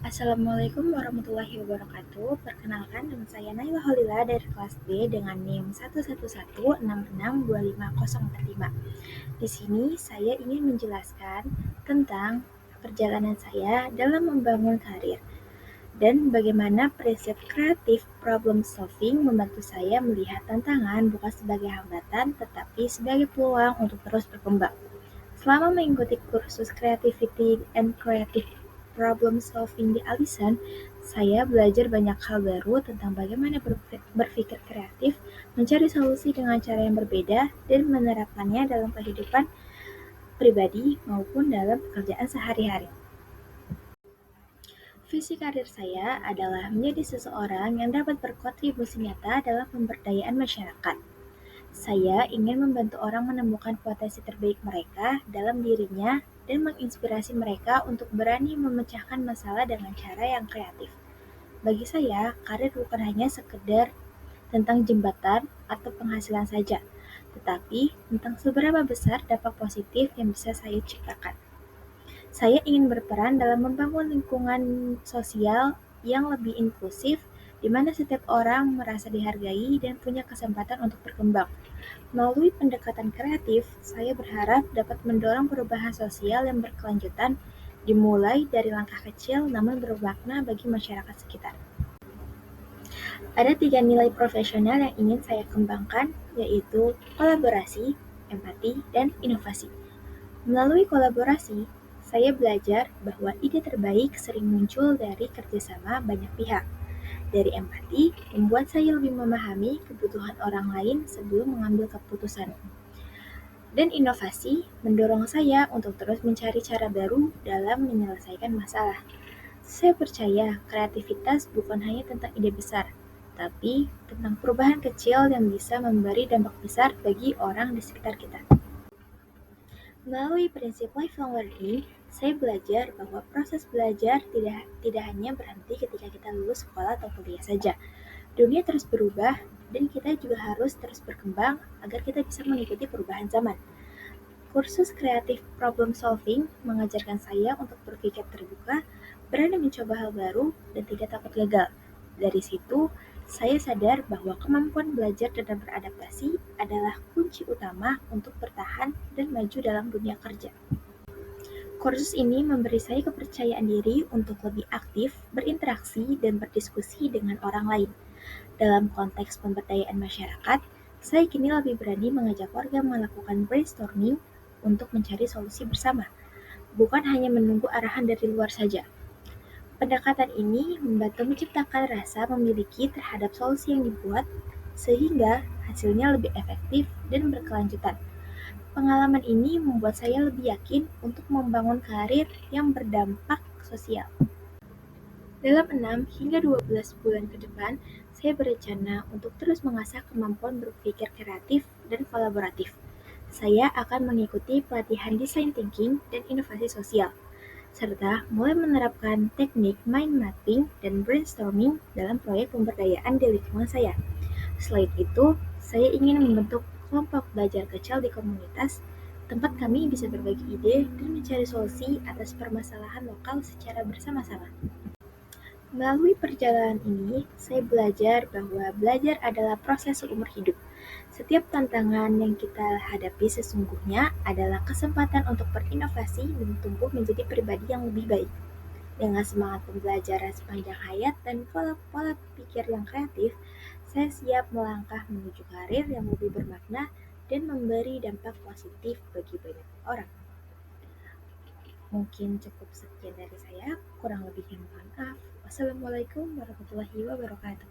Assalamualaikum warahmatullahi wabarakatuh. Perkenalkan, nama saya Naila Holila dari kelas B dengan NIM 11166265045. Di sini saya ingin menjelaskan tentang perjalanan saya dalam membangun karir dan bagaimana prinsip kreatif problem solving membantu saya melihat tantangan bukan sebagai hambatan tetapi sebagai peluang untuk terus berkembang. Selama mengikuti kursus Creativity and Creative Problem Solving di Allison, saya belajar banyak hal baru tentang bagaimana berpikir kreatif, mencari solusi dengan cara yang berbeda, dan menerapkannya dalam kehidupan pribadi maupun dalam pekerjaan sehari-hari. Visi karir saya adalah menjadi seseorang yang dapat berkontribusi nyata dalam pemberdayaan masyarakat. Saya ingin membantu orang menemukan potensi terbaik mereka dalam dirinya dan menginspirasi mereka untuk berani memecahkan masalah dengan cara yang kreatif. Bagi saya, karir bukan hanya sekedar tentang jembatan atau penghasilan saja, tetapi tentang seberapa besar dampak positif yang bisa saya ciptakan. Saya ingin berperan dalam membangun lingkungan sosial yang lebih inklusif, di mana setiap orang merasa dihargai dan punya kesempatan untuk berkembang. Melalui pendekatan kreatif, saya berharap dapat mendorong perubahan sosial yang berkelanjutan, dimulai dari langkah kecil namun bermakna bagi masyarakat sekitar. Ada 3 nilai profesional yang ingin saya kembangkan, yaitu kolaborasi, empati, dan inovasi. Melalui kolaborasi, saya belajar bahwa ide terbaik sering muncul dari kerjasama banyak pihak. Dari empati, membuat saya lebih memahami kebutuhan orang lain sebelum mengambil keputusan. Dan inovasi mendorong saya untuk terus mencari cara baru dalam menyelesaikan masalah. Saya percaya kreativitas bukan hanya tentang ide besar, tapi tentang perubahan kecil yang bisa memberi dampak besar bagi orang di sekitar kita. Melalui prinsip lifelong learning, saya belajar bahwa proses belajar tidak hanya berhenti ketika kita lulus sekolah atau kuliah saja. Dunia terus berubah, dan kita juga harus terus berkembang agar kita bisa mengikuti perubahan zaman. Kursus kreatif problem solving mengajarkan saya untuk berpikir terbuka, berani mencoba hal baru, dan tidak takut gagal. Dari situ, saya sadar bahwa kemampuan belajar dan beradaptasi adalah kunci utama untuk bertahan dan maju dalam dunia kerja. Kursus ini memberi saya kepercayaan diri untuk lebih aktif, berinteraksi, dan berdiskusi dengan orang lain. Dalam konteks pemberdayaan masyarakat, saya kini lebih berani mengajak warga melakukan brainstorming untuk mencari solusi bersama, bukan hanya menunggu arahan dari luar saja. Pendekatan ini membantu menciptakan rasa memiliki terhadap solusi yang dibuat, sehingga hasilnya lebih efektif dan berkelanjutan. Pengalaman ini membuat saya lebih yakin untuk membangun karir yang berdampak sosial. Dalam 6 hingga 12 bulan ke depan, saya berencana untuk terus mengasah kemampuan berpikir kreatif dan kolaboratif. Saya akan mengikuti pelatihan design thinking dan inovasi sosial, serta mulai menerapkan teknik mind mapping dan brainstorming dalam proyek pemberdayaan di lingkungan saya. Selain itu, saya ingin membentuk kelompok belajar kecil di komunitas, tempat kami bisa berbagi ide dan mencari solusi atas permasalahan lokal secara bersama-sama. Melalui perjalanan ini, saya belajar bahwa belajar adalah proses seumur hidup. Setiap tantangan yang kita hadapi sesungguhnya adalah kesempatan untuk berinovasi dan tumbuh menjadi pribadi yang lebih baik. Dengan semangat pembelajaran sepanjang hayat dan pola pikir yang kreatif, saya siap melangkah menuju karir yang lebih bermakna dan memberi dampak positif bagi banyak orang. Mungkin cukup sekian dari saya, kurang lebihnya mohon maaf. Wassalamualaikum warahmatullahi wabarakatuh.